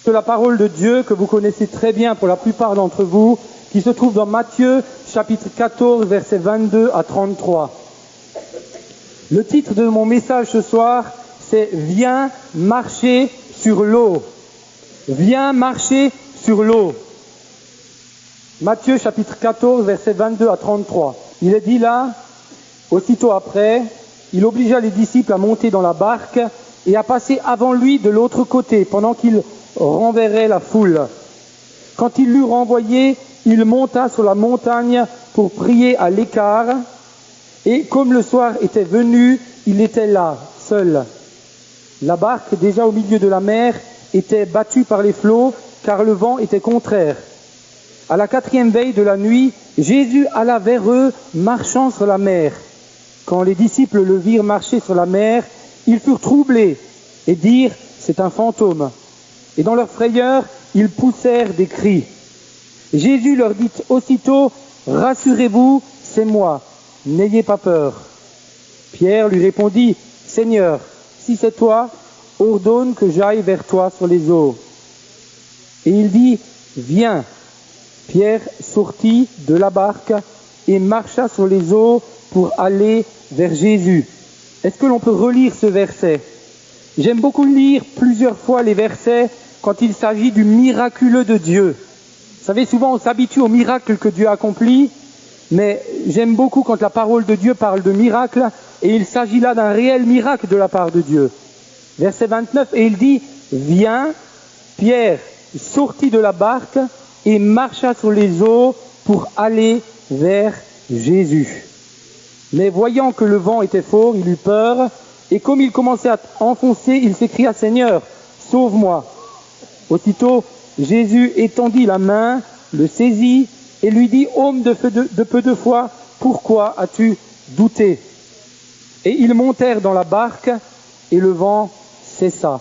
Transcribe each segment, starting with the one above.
de la parole de Dieu que vous connaissez très bien pour la plupart d'entre vous, qui se trouve dans Matthieu, chapitre 14, versets 22 à 33. Le titre de mon message ce soir, c'est « Viens marcher sur l'eau ». Viens marcher sur l'eau. Matthieu, chapitre 14, versets 22 à 33. Il est dit là, aussitôt après, il obligea les disciples à monter dans la barque et à passer avant lui de l'autre côté, pendant qu'il renverrait la foule. Quand il l'eut renvoyé, il monta sur la montagne pour prier à l'écart, et comme le soir était venu, il était là, seul. La barque, déjà au milieu de la mer, était battue par les flots, car le vent était contraire. À la 4e veille de la nuit, Jésus alla vers eux, marchant sur la mer. Quand les disciples le virent marcher sur la mer, ils furent troublés et dirent « C'est un fantôme ». Et dans leur frayeur, ils poussèrent des cris. Jésus leur dit aussitôt « Rassurez-vous, c'est moi, n'ayez pas peur ». Pierre lui répondit « Seigneur, si c'est toi, ordonne que j'aille vers toi sur les eaux. » Et il dit « Viens ». Pierre sortit de la barque et marcha sur les eaux pour aller vers Jésus. Est-ce que l'on peut relire ce verset? J'aime beaucoup lire plusieurs fois les versets quand il s'agit du miraculeux de Dieu. Vous savez, souvent on s'habitue aux miracles que Dieu accomplit, mais j'aime beaucoup quand la parole de Dieu parle de miracle, et il s'agit là d'un réel miracle de la part de Dieu. Verset 29, et il dit « Viens ». Pierre sortit de la barque et marcha sur les eaux pour aller vers Jésus. Mais voyant que le vent était fort, il eut peur, et comme il commençait à enfoncer, il s'écria « Seigneur, sauve-moi ». Aussitôt, Jésus étendit la main, le saisit, et lui dit « Homme de peu de foi, pourquoi as-tu douté ?» Et ils montèrent dans la barque, et le vent cessa.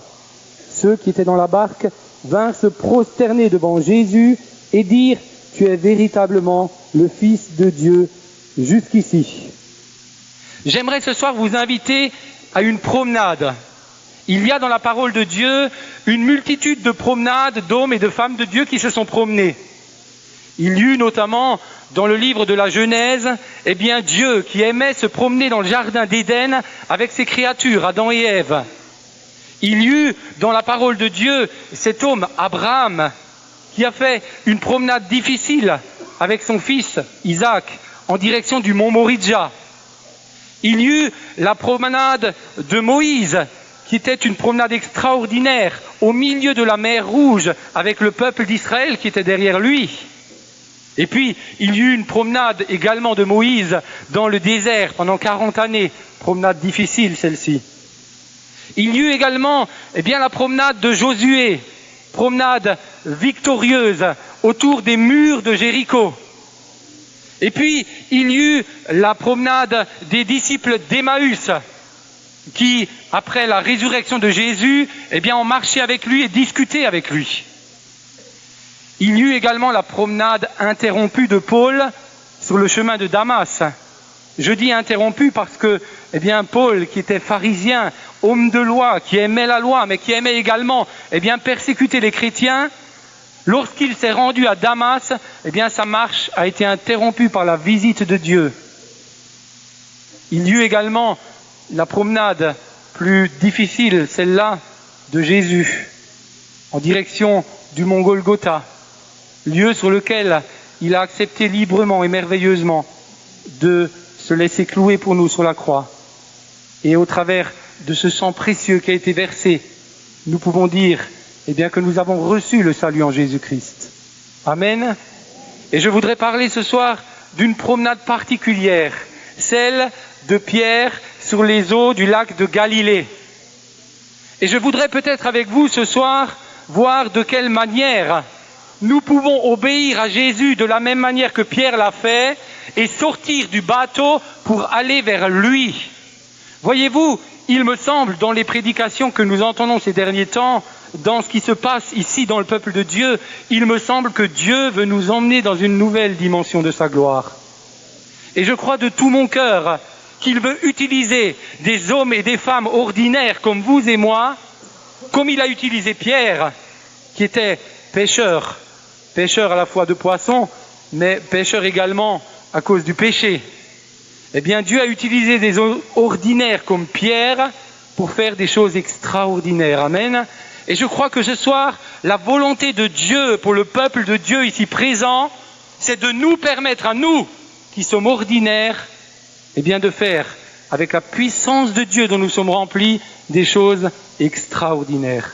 Ceux qui étaient dans la barque vinrent se prosterner devant Jésus et dire « Tu es véritablement le Fils de Dieu jusqu'ici. » J'aimerais ce soir vous inviter à une promenade. Il y a dans la parole de Dieu une multitude de promenades d'hommes et de femmes de Dieu qui se sont promenés. Il y eut notamment dans le livre de la Genèse, Dieu qui aimait se promener dans le jardin d'Éden avec ses créatures, Adam et Ève. Il y eut dans la parole de Dieu cet homme, Abraham, qui a fait une promenade difficile avec son fils Isaac en direction du mont Moridja. Il y eut la promenade de Moïse, qui était une promenade extraordinaire au milieu de la mer Rouge avec le peuple d'Israël qui était derrière lui. Et puis, il y eut une promenade également de Moïse dans le désert pendant 40 années, promenade difficile celle-ci. Il y eut également la promenade de Josué, promenade victorieuse autour des murs de Jéricho. Et puis, il y eut la promenade des disciples d'Emmaüs qui, après la résurrection de Jésus, ont marché avec lui et discuté avec lui. Il y eut également la promenade interrompue de Paul sur le chemin de Damas. Je dis interrompue parce que, Paul, qui était pharisien, homme de loi, qui aimait la loi, mais qui aimait également, persécuter les chrétiens, lorsqu'il s'est rendu à Damas, sa marche a été interrompue par la visite de Dieu. Il y eut également la promenade plus difficile, celle-là de Jésus, en direction du mont Golgotha, lieu sur lequel il a accepté librement et merveilleusement de se laisser clouer pour nous sur la croix. Et au travers de ce sang précieux qui a été versé, nous pouvons dire que nous avons reçu le salut en Jésus-Christ. Amen. Et je voudrais parler ce soir d'une promenade particulière, celle de Pierre sur les eaux du lac de Galilée. Et je voudrais peut-être avec vous ce soir voir de quelle manière nous pouvons obéir à Jésus de la même manière que Pierre l'a fait et sortir du bateau pour aller vers lui. Voyez-vous, il me semble, dans les prédications que nous entendons ces derniers temps, dans ce qui se passe ici dans le peuple de Dieu, il me semble que Dieu veut nous emmener dans une nouvelle dimension de sa gloire. Et je crois de tout mon cœur qu'il veut utiliser des hommes et des femmes ordinaires comme vous et moi, comme il a utilisé Pierre, qui était pêcheur à la fois de poissons, mais pêcheur également à cause du péché. Eh bien, Dieu a utilisé des ordinaires comme Pierre pour faire des choses extraordinaires. Amen. Et je crois que ce soir, la volonté de Dieu pour le peuple de Dieu ici présent, c'est de nous permettre à nous, qui sommes ordinaires, eh bien de faire, avec la puissance de Dieu dont nous sommes remplis, des choses extraordinaires.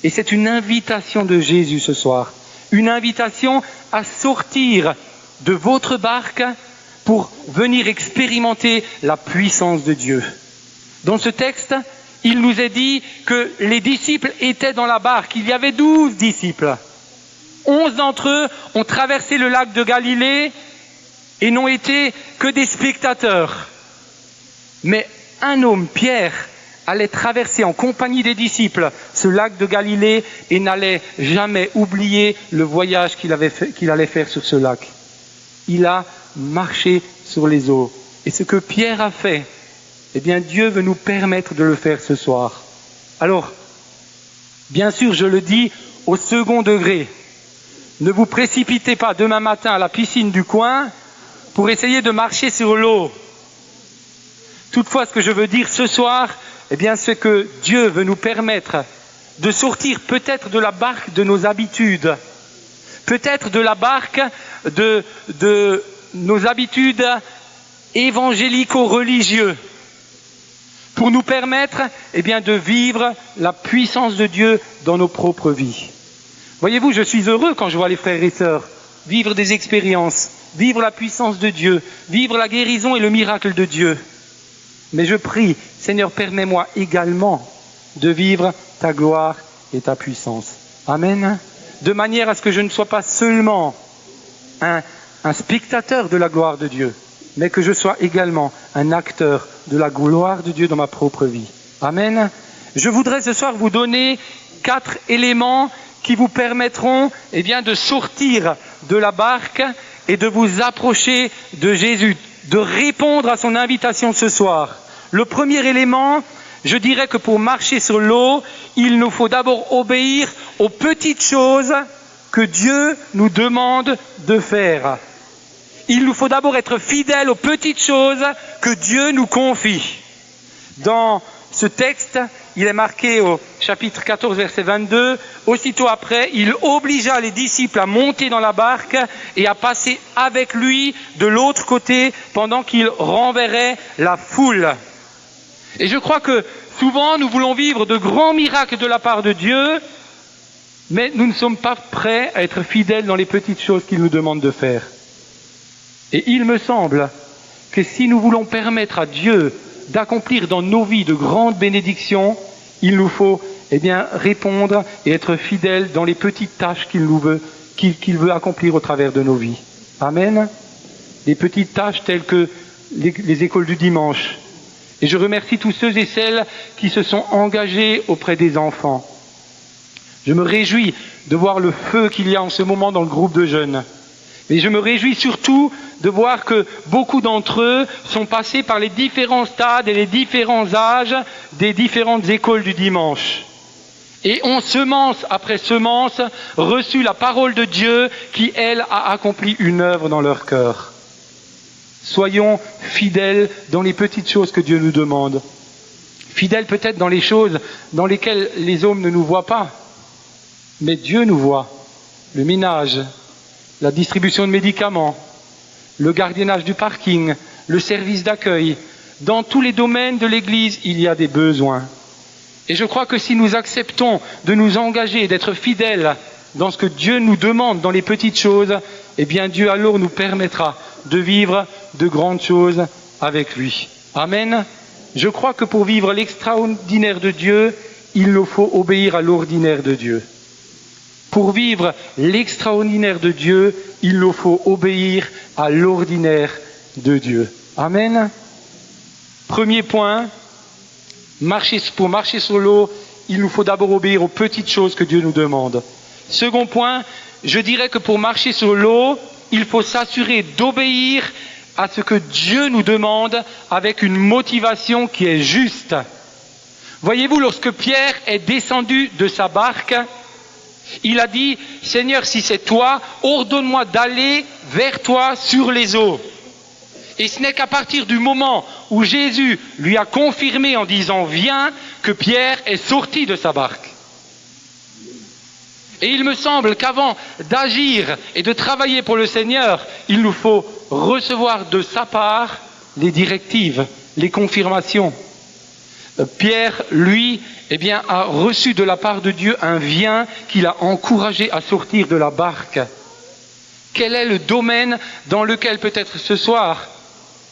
Et c'est une invitation de Jésus ce soir, une invitation à sortir de votre barque pour venir expérimenter la puissance de Dieu. Dans ce texte, il nous est dit que les disciples étaient dans la barque. Il y avait 12 disciples. 11 d'entre eux ont traversé le lac de Galilée et n'ont été que des spectateurs. Mais un homme, Pierre, allait traverser en compagnie des disciples ce lac de Galilée et n'allait jamais oublier le voyage qu'il allait faire sur ce lac. Il a marché sur les eaux. Et ce que Pierre a fait, eh bien Dieu veut nous permettre de le faire ce soir. Alors, bien sûr, je le dis au second degré. Ne vous précipitez pas demain matin à la piscine du coin pour essayer de marcher sur l'eau. Toutefois, ce que je veux dire ce soir, eh bien, c'est que Dieu veut nous permettre de sortir peut-être de la barque de nos habitudes, peut-être de la barque de nos habitudes évangélico-religieuses, pour nous permettre, eh bien, de vivre la puissance de Dieu dans nos propres vies. Voyez-vous, je suis heureux quand je vois les frères et sœurs vivre des expériences, vivre la puissance de Dieu, vivre la guérison et le miracle de Dieu. Mais je prie, Seigneur, permets-moi également de vivre ta gloire et ta puissance. Amen. De manière à ce que je ne sois pas seulement un spectateur de la gloire de Dieu, mais que je sois également un acteur de la gloire de Dieu dans ma propre vie. Amen. Je voudrais ce soir vous donner 4 éléments qui vous permettront, eh bien, de sortir de la barque et de vous approcher de Jésus, de répondre à son invitation ce soir. Le premier élément, je dirais que pour marcher sur l'eau, il nous faut d'abord obéir aux petites choses que Dieu nous demande de faire. Il nous faut d'abord être fidèles aux petites choses que Dieu nous confie. Dans ce texte, il est marqué au chapitre 14, verset 22, « Aussitôt après, il obligea les disciples à monter dans la barque et à passer avec lui de l'autre côté pendant qu'il renverrait la foule. » Et je crois que souvent, nous voulons vivre de grands miracles de la part de Dieu, mais nous ne sommes pas prêts à être fidèles dans les petites choses qu'il nous demande de faire. Et il me semble que si nous voulons permettre à Dieu d'accomplir dans nos vies de grandes bénédictions, il nous faut, eh bien, répondre et être fidèles dans les petites tâches qu'il veut accomplir au travers de nos vies. Amen. Des petites tâches telles que les écoles du dimanche. Et je remercie tous ceux et celles qui se sont engagés auprès des enfants. Je me réjouis de voir le feu qu'il y a en ce moment dans le groupe de jeunes. Et je me réjouis surtout de voir que beaucoup d'entre eux sont passés par les différents stades et les différents âges des différentes écoles du dimanche. Et ont semence après semence reçu la parole de Dieu qui, elle, a accompli une œuvre dans leur cœur. Soyons fidèles dans les petites choses que Dieu nous demande. Fidèles peut-être dans les choses dans lesquelles les hommes ne nous voient pas. Mais Dieu nous voit. Le ménage, la distribution de médicaments, le gardiennage du parking, le service d'accueil. Dans tous les domaines de l'Église, il y a des besoins. Et je crois que si nous acceptons de nous engager et d'être fidèles dans ce que Dieu nous demande dans les petites choses, eh bien Dieu alors nous permettra de vivre de grandes choses avec lui. Amen. Je crois que pour vivre l'extraordinaire de Dieu, il nous faut obéir à l'ordinaire de Dieu. Pour vivre l'extraordinaire de Dieu, il nous faut obéir à l'ordinaire de Dieu. Amen. Premier point, pour marcher sur l'eau, il nous faut d'abord obéir aux petites choses que Dieu nous demande. Second point, je dirais que pour marcher sur l'eau, il faut s'assurer d'obéir à ce que Dieu nous demande avec une motivation qui est juste. Voyez-vous, lorsque Pierre est descendu de sa barque, Il a dit, Seigneur, si c'est toi, ordonne-moi d'aller vers toi sur les eaux. Et ce n'est qu'à partir du moment où Jésus lui a confirmé en disant, viens, que Pierre est sorti de sa barque. Et il me semble qu'avant d'agir et de travailler pour le Seigneur, il nous faut recevoir de sa part les directives, les confirmations. Pierre, lui, a reçu de la part de Dieu un viens qui l'a encouragé à sortir de la barque. Quel est le domaine dans lequel peut-être ce soir,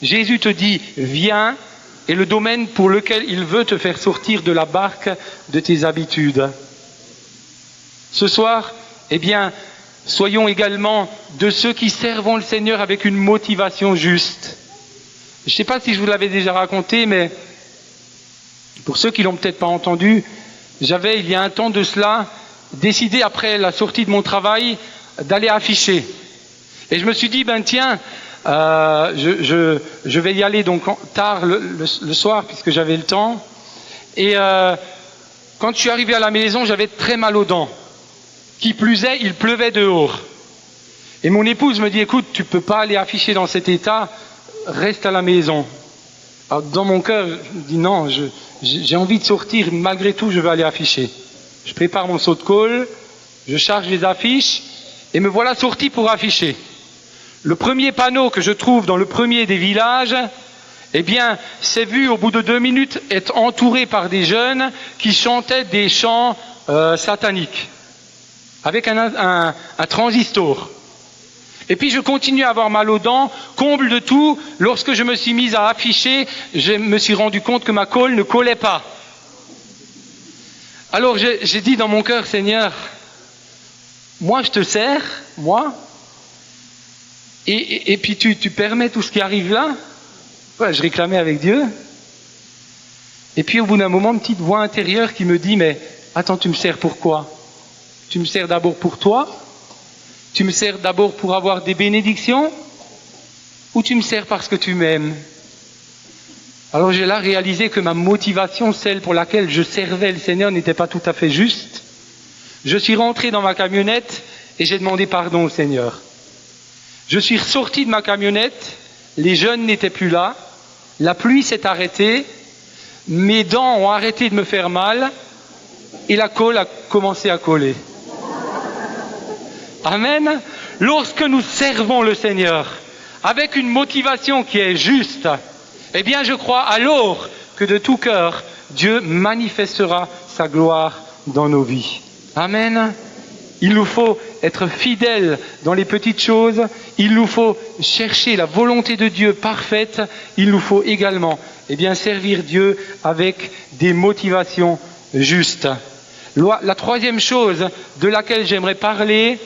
Jésus te dit « viens » et le domaine pour lequel il veut te faire sortir de la barque de tes habitudes. Ce soir, soyons également de ceux qui servent le Seigneur avec une motivation juste. Je ne sais pas si je vous l'avais déjà raconté, mais pour ceux qui ne l'ont peut-être pas entendu, j'avais, il y a un temps de cela, décidé après la sortie de mon travail d'aller afficher. Et je me suis dit, je vais y aller donc tard le soir puisque j'avais le temps. Et quand je suis arrivé à la maison, j'avais très mal aux dents. Qui plus est, il pleuvait dehors. Et mon épouse me dit, écoute, tu ne peux pas aller afficher dans cet état, reste à la maison. Alors dans mon cœur, je me dis non, j'ai envie de sortir, malgré tout, je veux aller afficher. Je prépare mon seau de colle, je charge les affiches, et me voilà sorti pour afficher. Le premier panneau que je trouve dans le premier des villages, c'est vu au bout de 2 minutes être entouré par des jeunes qui chantaient des chants sataniques, avec un transistor. Et puis je continue à avoir mal aux dents, comble de tout, lorsque je me suis mis à afficher, je me suis rendu compte que ma colle ne collait pas. Alors j'ai dit dans mon cœur, Seigneur, moi je te sers, moi, et puis tu permets tout ce qui arrive là. Ouais, je réclamais avec Dieu. Et puis au bout d'un moment, une petite voix intérieure qui me dit, mais attends, tu me sers pour quoi? Tu me sers d'abord pour toi? Tu me sers d'abord pour avoir des bénédictions? Ou tu me sers parce que tu m'aimes? Alors j'ai là réalisé que ma motivation, celle pour laquelle je servais le Seigneur, n'était pas tout à fait juste. Je suis rentré dans ma camionnette et j'ai demandé pardon au Seigneur. Je suis sorti de ma camionnette, les jeunes n'étaient plus là, la pluie s'est arrêtée, mes dents ont arrêté de me faire mal et la colle a commencé à coller. Amen. Lorsque nous servons le Seigneur avec une motivation qui est juste, je crois alors que de tout cœur, Dieu manifestera sa gloire dans nos vies. Amen. Il nous faut être fidèles dans les petites choses, il nous faut chercher la volonté de Dieu parfaite, il nous faut également servir Dieu avec des motivations justes. La troisième chose de laquelle j'aimerais parler,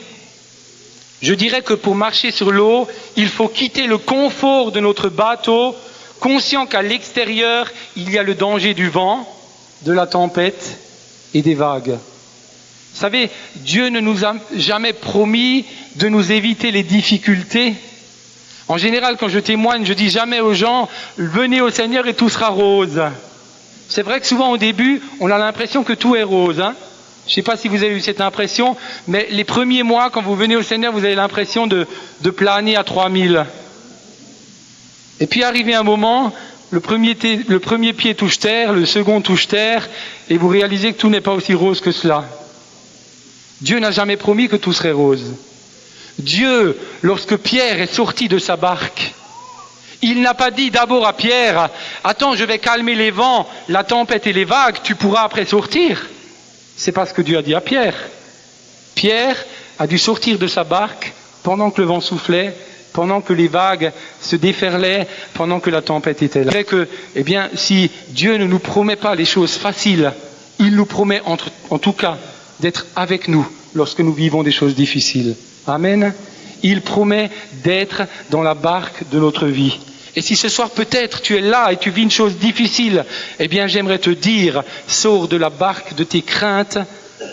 je dirais que pour marcher sur l'eau, il faut quitter le confort de notre bateau, conscient qu'à l'extérieur, il y a le danger du vent, de la tempête et des vagues. Vous savez, Dieu ne nous a jamais promis de nous éviter les difficultés. En général, quand je témoigne, je dis jamais aux gens, venez au Seigneur et tout sera rose. C'est vrai que souvent au début, on a l'impression que tout est rose. Je ne sais pas si vous avez eu cette impression, mais les premiers mois, quand vous venez au Seigneur, vous avez l'impression de planer à 3000. Et puis arrivé un moment, le premier pied touche terre, le second touche terre, et vous réalisez que tout n'est pas aussi rose que cela. Dieu n'a jamais promis que tout serait rose. Dieu, lorsque Pierre est sorti de sa barque, il n'a pas dit d'abord à Pierre, attends, je vais calmer les vents, la tempête et les vagues, tu pourras après sortir. C'est pas ce que Dieu a dit à Pierre. Pierre a dû sortir de sa barque pendant que le vent soufflait, pendant que les vagues se déferlaient, pendant que la tempête était là. C'est que, si Dieu ne nous promet pas les choses faciles, il nous promet en tout cas d'être avec nous lorsque nous vivons des choses difficiles. Amen. Il promet d'être dans la barque de notre vie. Et si ce soir peut-être tu es là et tu vis une chose difficile, j'aimerais te dire, sors de la barque de tes craintes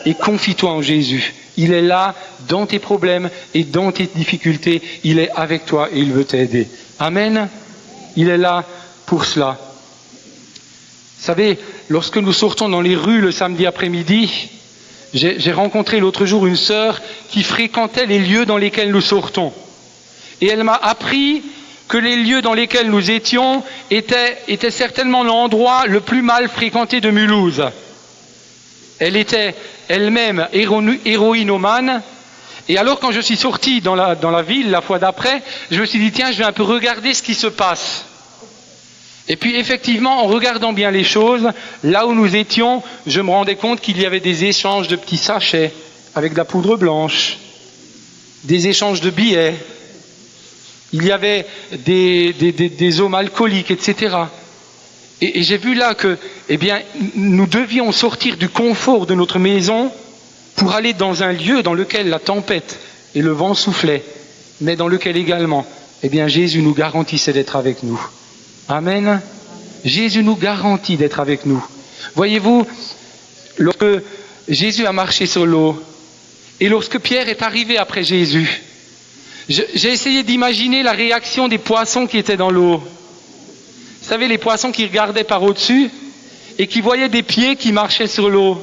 et confie-toi en Jésus. Il est là dans tes problèmes et dans tes difficultés. Il est avec toi et il veut t'aider. Amen. Il est là pour cela. Vous savez, lorsque nous sortons dans les rues le samedi après-midi, J'ai rencontré l'autre jour une sœur qui fréquentait les lieux dans lesquels nous sortons. Et elle m'a appris que les lieux dans lesquels nous étions étaient certainement l'endroit le plus mal fréquenté de Mulhouse. Elle était elle-même héroïnomane. Et alors, quand je suis sorti dans la ville, la fois d'après, je me suis dit, tiens, je vais un peu regarder ce qui se passe. Et puis, effectivement, en regardant bien les choses, là où nous étions, je me rendais compte qu'il y avait des échanges de petits sachets avec de la poudre blanche, des échanges de billets, il y avait des hommes alcooliques, etc. Et j'ai vu là que, eh bien, nous devions sortir du confort de notre maison pour aller dans un lieu dans lequel la tempête et le vent soufflaient, mais dans lequel également, eh bien, Jésus nous garantissait d'être avec nous. Amen. Jésus nous garantit d'être avec nous. Voyez-vous, lorsque Jésus a marché sur l'eau, et lorsque Pierre est arrivé après Jésus, j'ai essayé d'imaginer la réaction des poissons qui étaient dans l'eau. Vous savez, les poissons qui regardaient par au-dessus et qui voyaient des pieds qui marchaient sur l'eau.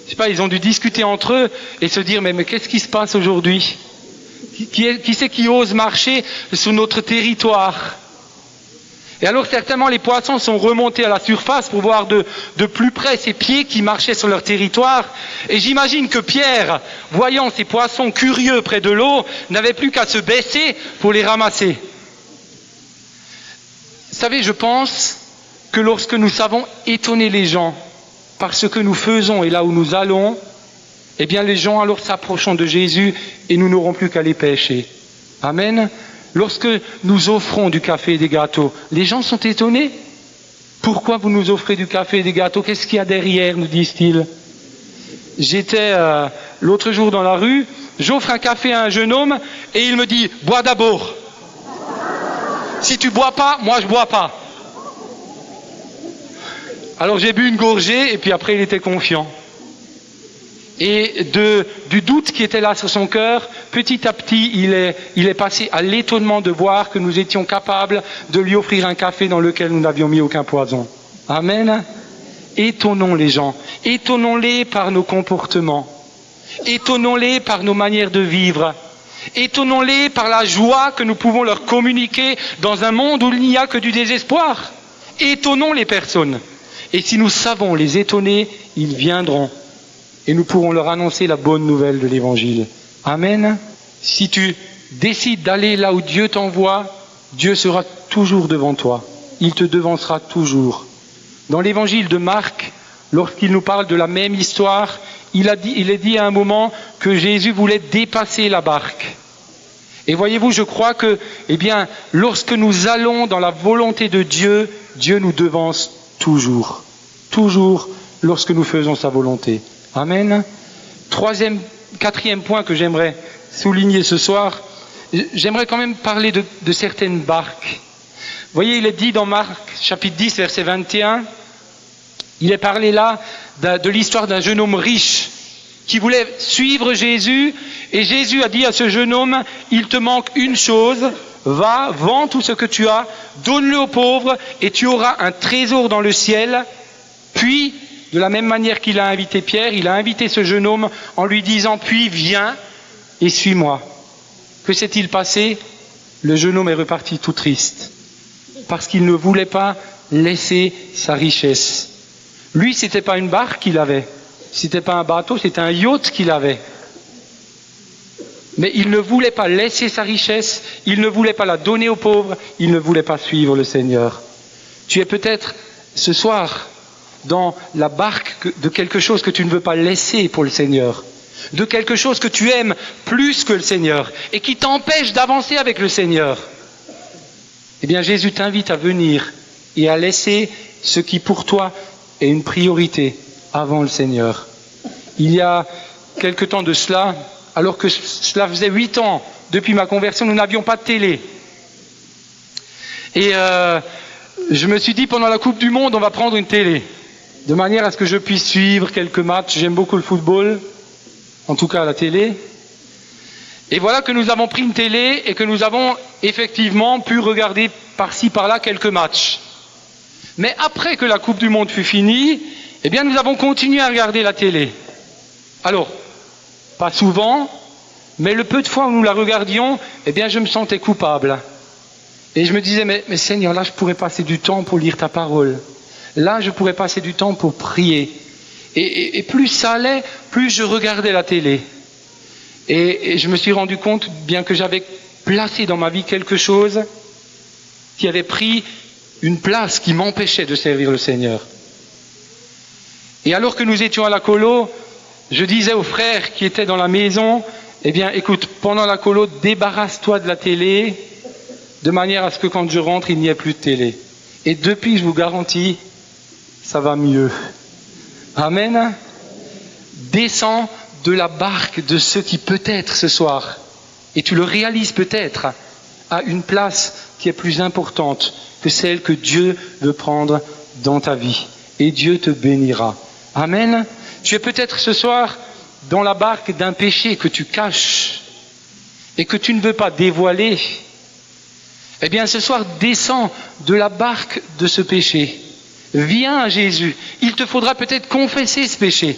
Je sais pas, ils ont dû discuter entre eux et se dire, mais qu'est-ce qui se passe aujourd'hui? Qui c'est qui ose marcher sur notre territoire? Et alors certainement les poissons sont remontés à la surface pour voir de plus près ces pieds qui marchaient sur leur territoire. Et j'imagine que Pierre, voyant ces poissons curieux près de l'eau, n'avait plus qu'à se baisser pour les ramasser. Vous savez, je pense que lorsque nous savons étonner les gens par ce que nous faisons et là où nous allons, eh bien les gens alors s'approcheront de Jésus et nous n'aurons plus qu'à les pêcher. Amen. Lorsque nous offrons du café et des gâteaux, les gens sont étonnés. Pourquoi vous nous offrez du café et des gâteaux? Qu'est-ce qu'il y a derrière, nous disent-ils. J'étais l'autre jour dans la rue, j'offre un café à un jeune homme et il me dit « Bois d'abord. Si tu bois pas, moi je bois pas. » Alors j'ai bu une gorgée et puis après il était confiant. Et du doute qui était là sur son cœur, petit à petit, il est passé à l'étonnement de voir que nous étions capables de lui offrir un café dans lequel nous n'avions mis aucun poison. Amen. Étonnons les gens. Étonnons-les par nos comportements. Étonnons-les par nos manières de vivre. Étonnons-les par la joie que nous pouvons leur communiquer dans un monde où il n'y a que du désespoir. Étonnons les personnes. Et si nous savons les étonner, ils viendront. Et nous pourrons leur annoncer la bonne nouvelle de l'Évangile. Amen. Si tu décides d'aller là où Dieu t'envoie, Dieu sera toujours devant toi. Il te devancera toujours. Dans l'Évangile de Marc, lorsqu'il nous parle de la même histoire, il est dit à un moment que Jésus voulait dépasser la barque. Et voyez-vous, je crois que, eh bien, lorsque nous allons dans la volonté de Dieu, Dieu nous devance toujours. Toujours lorsque nous faisons sa volonté. Amen. Quatrième point que j'aimerais souligner ce soir, j'aimerais quand même parler de certaines barques. Vous voyez, il est dit dans Marc, chapitre 10, verset 21, il est parlé là de l'histoire d'un jeune homme riche qui voulait suivre Jésus, et Jésus a dit à ce jeune homme, il te manque une chose, va, vends tout ce que tu as, donne-le aux pauvres, et tu auras un trésor dans le ciel. Puis, de la même manière qu'il a invité Pierre, il a invité ce jeune homme en lui disant, puis viens et suis-moi. Que s'est-il passé? Le jeune homme est reparti tout triste, parce qu'il ne voulait pas laisser sa richesse. Lui, c'était pas une barque qu'il avait, c'était pas un bateau, c'était un yacht qu'il avait. Mais il ne voulait pas laisser sa richesse, il ne voulait pas la donner aux pauvres, il ne voulait pas suivre le Seigneur. Tu es peut-être ce soir dans la barque de quelque chose que tu ne veux pas laisser pour le Seigneur, de quelque chose que tu aimes plus que le Seigneur et qui t'empêche d'avancer avec le Seigneur. Eh bien, Jésus t'invite à venir et à laisser ce qui pour toi est une priorité avant le Seigneur. Il y a quelque temps de cela, alors que cela faisait 8 ans depuis ma conversion, nous n'avions pas de télé. Et je me suis dit, pendant la Coupe du Monde, on va prendre une télé, de manière à ce que je puisse suivre quelques matchs. J'aime beaucoup le football, en tout cas à la télé. Et voilà que nous avons pris une télé et que nous avons effectivement pu regarder par-ci, par-là quelques matchs. Mais après que la Coupe du Monde fut finie, eh bien nous avons continué à regarder la télé. Alors, pas souvent, mais le peu de fois où nous la regardions, eh bien, je me sentais coupable. Et je me disais, mais Seigneur, là, je pourrais passer du temps pour lire ta parole. Là, je pourrais passer du temps pour prier. Et plus ça allait, plus je regardais la télé. Et je me suis rendu compte, bien que j'avais placé dans ma vie quelque chose qui avait pris une place qui m'empêchait de servir le Seigneur. Et alors que nous étions à la colo, je disais aux frères qui étaient dans la maison, eh bien, écoute, pendant la colo, débarrasse-toi de la télé, de manière à ce que quand je rentre, il n'y ait plus de télé. Et depuis, je vous garantis, ça va mieux. Amen. Descends de la barque de ceux qui peut-être ce soir, et tu le réalises peut-être, a une place qui est plus importante que celle que Dieu veut prendre dans ta vie. Et Dieu te bénira. Amen. Tu es peut-être ce soir dans la barque d'un péché que tu caches et que tu ne veux pas dévoiler. Eh bien, ce soir, descends de la barque de ce péché. Viens à Jésus. Il te faudra peut-être confesser ce péché.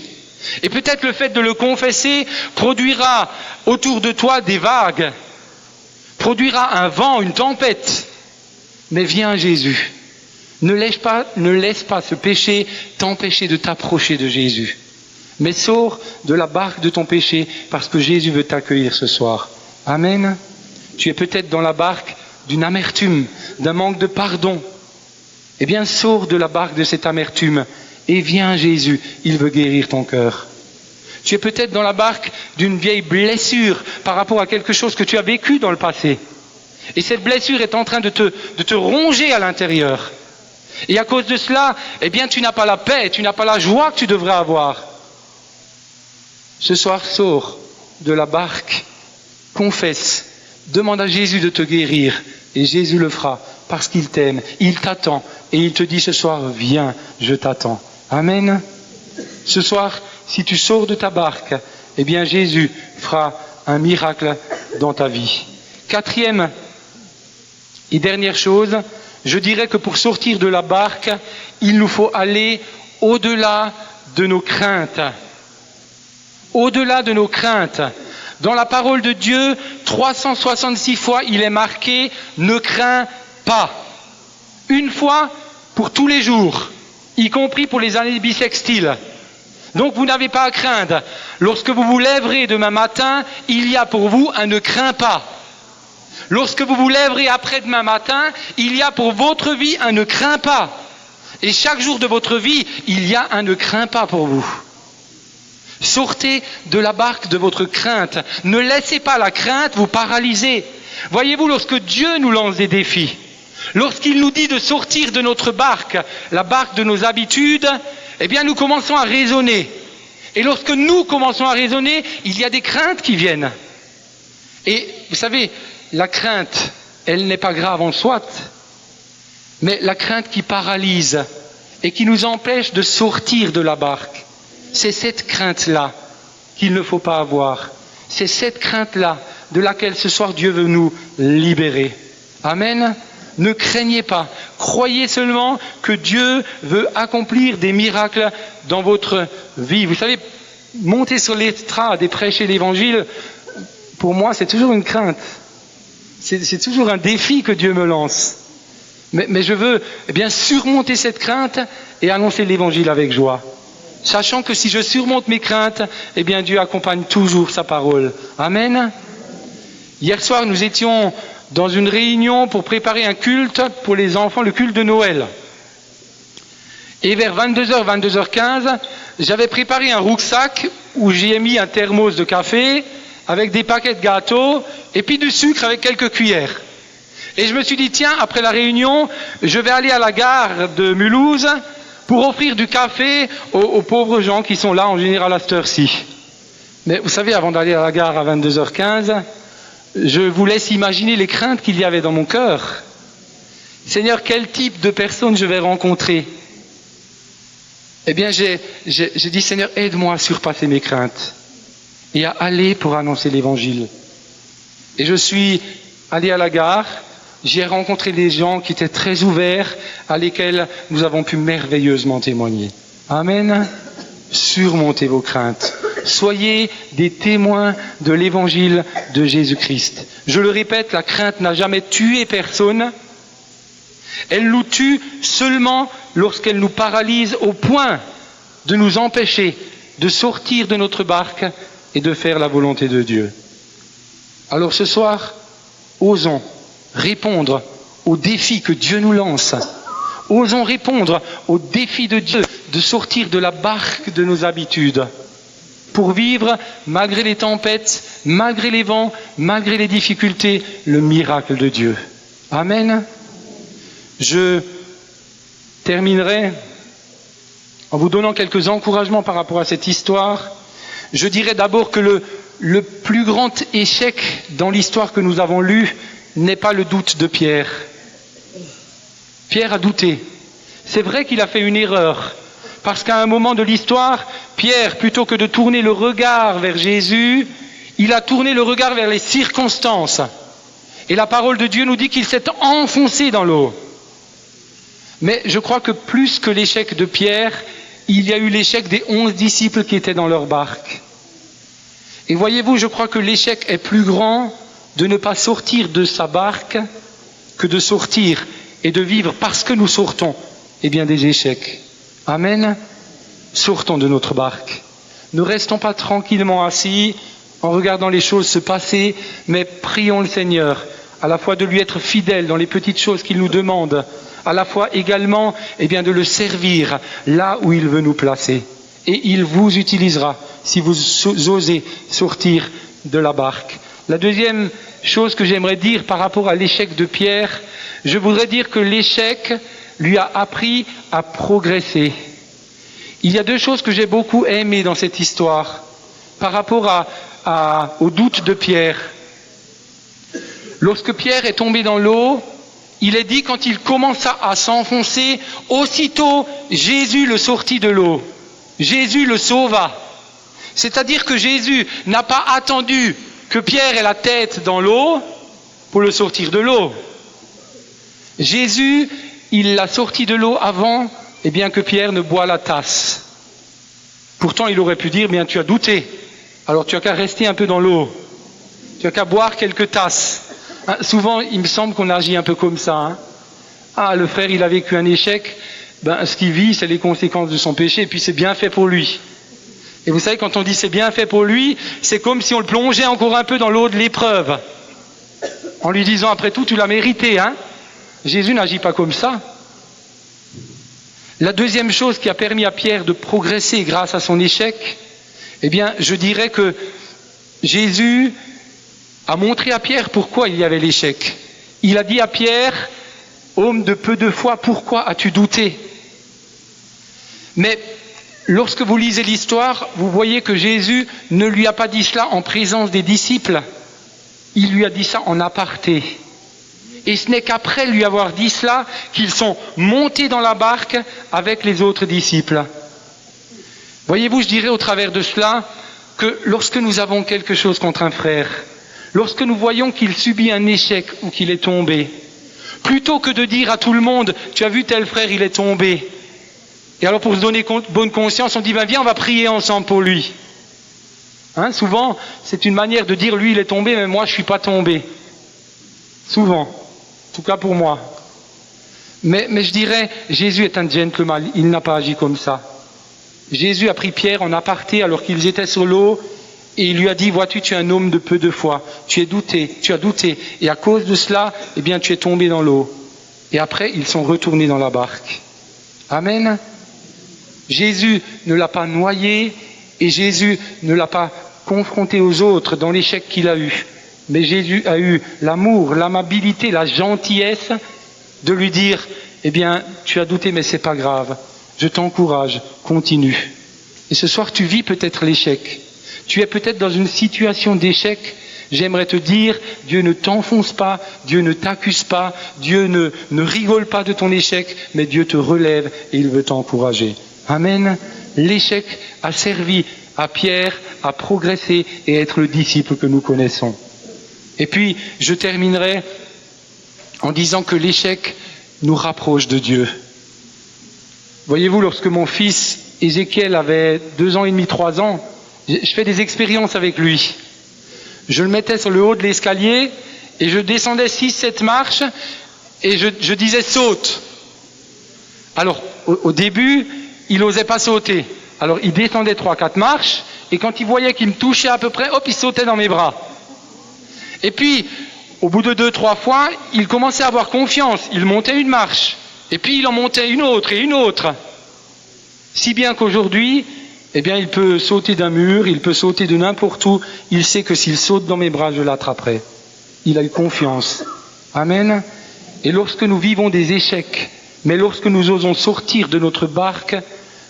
Et peut-être le fait de le confesser produira autour de toi des vagues, produira un vent, une tempête. Mais viens à Jésus. Ne laisse pas ce péché t'empêcher de t'approcher de Jésus. Mais sors de la barque de ton péché parce que Jésus veut t'accueillir ce soir. Amen. Tu es peut-être dans la barque d'une amertume, d'un manque de pardon. Eh bien, sors de la barque de cette amertume et viens à Jésus. Il veut guérir ton cœur. Tu es peut-être dans la barque d'une vieille blessure par rapport à quelque chose que tu as vécu dans le passé. Et cette blessure est en train de te ronger à l'intérieur. Et à cause de cela, eh bien, tu n'as pas la paix, tu n'as pas la joie que tu devrais avoir. Ce soir, sors de la barque, confesse, demande à Jésus de te guérir. Et Jésus le fera parce qu'il t'aime, il t'attend. Et il te dit ce soir, viens, je t'attends. Amen. Ce soir, si tu sors de ta barque, eh bien Jésus fera un miracle dans ta vie. Quatrième et dernière chose, je dirais que pour sortir de la barque, il nous faut aller au-delà de nos craintes. Au-delà de nos craintes. Dans la parole de Dieu, 366 fois, il est marqué « Ne crains pas ». Une fois pour tous les jours, y compris pour les années bissextiles. Donc vous n'avez pas à craindre. Lorsque vous vous lèverez demain matin, il y a pour vous un « Ne crains pas ». Lorsque vous vous lèverez après-demain matin, il y a pour votre vie un « Ne crains pas ». Et chaque jour de votre vie, il y a un « Ne crains pas » pour vous. Sortez de la barque de votre crainte. Ne laissez pas la crainte vous paralyser. Voyez-vous, lorsque Dieu nous lance des défis, lorsqu'il nous dit de sortir de notre barque, la barque de nos habitudes, eh bien nous commençons à raisonner. Et lorsque nous commençons à raisonner, il y a des craintes qui viennent. Et vous savez, la crainte, elle n'est pas grave en soi, mais la crainte qui paralyse et qui nous empêche de sortir de la barque, c'est cette crainte-là qu'il ne faut pas avoir. C'est cette crainte-là de laquelle ce soir Dieu veut nous libérer. Amen. Ne craignez pas. Croyez seulement que Dieu veut accomplir des miracles dans votre vie. Vous savez, monter sur l'estrade et prêcher l'évangile, pour moi, c'est toujours une crainte. C'est toujours un défi que Dieu me lance. Mais je veux bien surmonter cette crainte et annoncer l'évangile avec joie. Sachant que si je surmonte mes craintes, eh bien Dieu accompagne toujours sa parole. Amen. Hier soir, nous étions dans une réunion pour préparer un culte pour les enfants, le culte de Noël. Et vers 22h, 22h15, j'avais préparé un rucksack où j'y ai mis un thermos de café avec des paquets de gâteaux et puis du sucre avec quelques cuillères. Et je me suis dit, tiens, après la réunion, je vais aller à la gare de Mulhouse pour offrir du café aux pauvres gens qui sont là en général à cette heure-ci. Mais vous savez, avant d'aller à la gare à 22h15, je vous laisse imaginer les craintes qu'il y avait dans mon cœur. Seigneur, quel type de personnes je vais rencontrer? Eh bien, j'ai dit, Seigneur, aide-moi à surpasser mes craintes et à aller pour annoncer l'évangile. Et je suis allé à la gare. J'ai rencontré des gens qui étaient très ouverts, à lesquels nous avons pu merveilleusement témoigner. Amen. Surmontez vos craintes. Soyez des témoins de l'évangile de Jésus-Christ. Je le répète, la crainte n'a jamais tué personne. Elle nous tue seulement lorsqu'elle nous paralyse au point de nous empêcher de sortir de notre barque et de faire la volonté de Dieu. Alors ce soir, osons répondre aux défis que Dieu nous lance. Osons répondre au défi de Dieu de sortir de la barque de nos habitudes pour vivre, malgré les tempêtes, malgré les vents, malgré les difficultés, le miracle de Dieu. Amen. Je terminerai en vous donnant quelques encouragements par rapport à cette histoire. Je dirais d'abord que le plus grand échec dans l'histoire que nous avons lue n'est pas le doute de Pierre. Pierre a douté. C'est vrai qu'il a fait une erreur, parce qu'à un moment de l'histoire, Pierre, plutôt que de tourner le regard vers Jésus, il a tourné le regard vers les circonstances. Et la parole de Dieu nous dit qu'il s'est enfoncé dans l'eau. Mais je crois que plus que l'échec de Pierre, il y a eu l'échec des 11 disciples qui étaient dans leur barque. Et voyez-vous, je crois que l'échec est plus grand de ne pas sortir de sa barque que de sortir et de vivre parce que nous sortons, eh bien des échecs. Amen. Sortons de notre barque. Ne restons pas tranquillement assis en regardant les choses se passer, mais prions le Seigneur, à la fois de lui être fidèle dans les petites choses qu'il nous demande, à la fois également eh bien, de le servir là où il veut nous placer. Et il vous utilisera si vous osez sortir de la barque. La deuxième chose que j'aimerais dire par rapport à l'échec de Pierre, je voudrais dire que l'échec lui a appris à progresser. Il y a deux choses que j'ai beaucoup aimées dans cette histoire par rapport au doute de Pierre. Lorsque Pierre est tombé dans l'eau, il est dit quand il commença à s'enfoncer, aussitôt Jésus le sortit de l'eau. Jésus le sauva. C'est-à-dire que Jésus n'a pas attendu que Pierre ait la tête dans l'eau pour le sortir de l'eau. Jésus, il l'a sorti de l'eau avant eh bien, que Pierre ne boit la tasse. Pourtant, il aurait pu dire, bien, tu as douté. Alors tu as qu'à rester un peu dans l'eau. Tu as qu'à boire quelques tasses. Hein, souvent, il me semble qu'on agit un peu comme ça. Hein. Ah, le frère, il a vécu un échec. Ben, ce qu'il vit, c'est les conséquences de son péché, et puis c'est bien fait pour lui. Et vous savez, quand on dit c'est bien fait pour lui, c'est comme si on le plongeait encore un peu dans l'eau de l'épreuve. En lui disant, après tout, tu l'as mérité, hein. Jésus n'agit pas comme ça. La deuxième chose qui a permis à Pierre de progresser grâce à son échec, eh bien, je dirais que Jésus a montré à Pierre pourquoi il y avait l'échec. Il a dit à Pierre, homme de peu de foi, pourquoi as-tu douté? Mais lorsque vous lisez l'histoire, vous voyez que Jésus ne lui a pas dit cela en présence des disciples. Il lui a dit ça en aparté. Et ce n'est qu'après lui avoir dit cela qu'ils sont montés dans la barque avec les autres disciples. Voyez-vous, je dirais au travers de cela que lorsque nous avons quelque chose contre un frère, lorsque nous voyons qu'il subit un échec ou qu'il est tombé, plutôt que de dire à tout le monde, tu as vu tel frère, il est tombé. Et alors pour se donner bonne conscience, on dit, ben viens, on va prier ensemble pour lui. Hein, souvent, c'est une manière de dire, lui il est tombé, mais moi je ne suis pas tombé. Souvent, en tout cas pour moi. Mais je dirais, Jésus est un gentleman, il n'a pas agi comme ça. Jésus a pris Pierre en aparté alors qu'ils étaient sur l'eau, et il lui a dit, vois-tu, tu es un homme de peu de foi, tu as douté, et à cause de cela, eh bien tu es tombé dans l'eau. Et après, ils sont retournés dans la barque. Amen. Jésus ne l'a pas noyé, et Jésus ne l'a pas confronté aux autres dans l'échec qu'il a eu. Mais Jésus a eu l'amour, l'amabilité, la gentillesse de lui dire, eh bien, tu as douté, mais c'est pas grave. Je t'encourage, continue. Et ce soir, tu vis peut-être l'échec. Tu es peut-être dans une situation d'échec. J'aimerais te dire, Dieu ne t'enfonce pas, Dieu ne t'accuse pas, Dieu ne rigole pas de ton échec, mais Dieu te relève et il veut t'encourager. Amen. L'échec a servi à Pierre à progresser et être le disciple que nous connaissons. Et puis, je terminerai en disant que l'échec nous rapproche de Dieu. Voyez-vous, lorsque mon fils Ézéchiel avait 2 ans et demi, 3 ans, Je fais des expériences avec lui. Je le mettais sur le haut de l'escalier et je descendais 6-7 marches et je disais saute. Alors au début, il n'osait pas sauter. Alors il descendait 3-4 marches et quand il voyait qu'il me touchait à peu près, hop, il sautait dans mes bras. Et puis, au bout de 2-3 fois, il commençait à avoir confiance. Il montait une marche et puis il en montait une autre et une autre. Si bien qu'aujourd'hui, eh bien, il peut sauter d'un mur, il peut sauter de n'importe où. Il sait que s'il saute dans mes bras, je l'attraperai. Il a eu confiance. Amen. Et lorsque nous vivons des échecs, mais lorsque nous osons sortir de notre barque,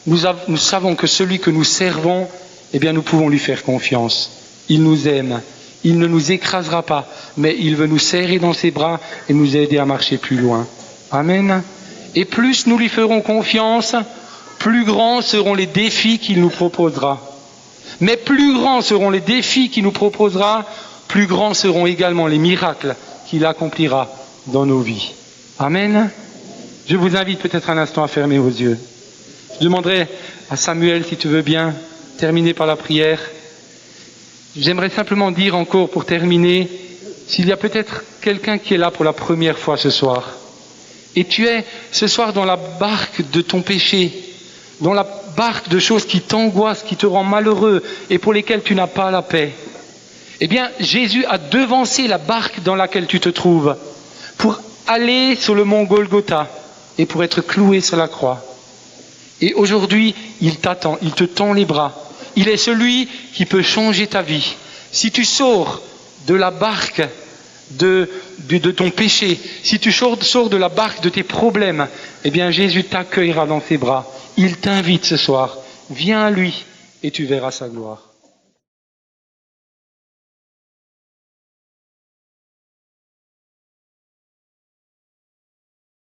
nous savons que celui que nous servons, eh bien, nous pouvons lui faire confiance. Il nous aime. Il ne nous écrasera pas, mais il veut nous serrer dans ses bras et nous aider à marcher plus loin. Amen. Et plus nous lui ferons confiance, plus grands seront les défis qu'il nous proposera. Mais plus grands seront les défis qu'il nous proposera, plus grands seront également les miracles qu'il accomplira dans nos vies. Amen. Je vous invite peut-être un instant à fermer vos yeux. Je demanderai à Samuel, si tu veux bien, terminer par la prière. J'aimerais simplement dire encore, pour terminer, s'il y a peut-être quelqu'un qui est là pour la première fois ce soir, et tu es ce soir dans la barque de ton péché, dans la barque de choses qui t'angoissent, qui te rendent malheureux et pour lesquelles tu n'as pas la paix, eh bien, Jésus a devancé la barque dans laquelle tu te trouves pour aller sur le mont Golgotha et pour être cloué sur la croix. Et aujourd'hui, il t'attend, il te tend les bras. Il est celui qui peut changer ta vie. Si tu sors de la barque de ton péché, si tu sors de la barque de tes problèmes, eh bien Jésus t'accueillera dans ses bras. Il t'invite ce soir. Viens à lui et tu verras sa gloire.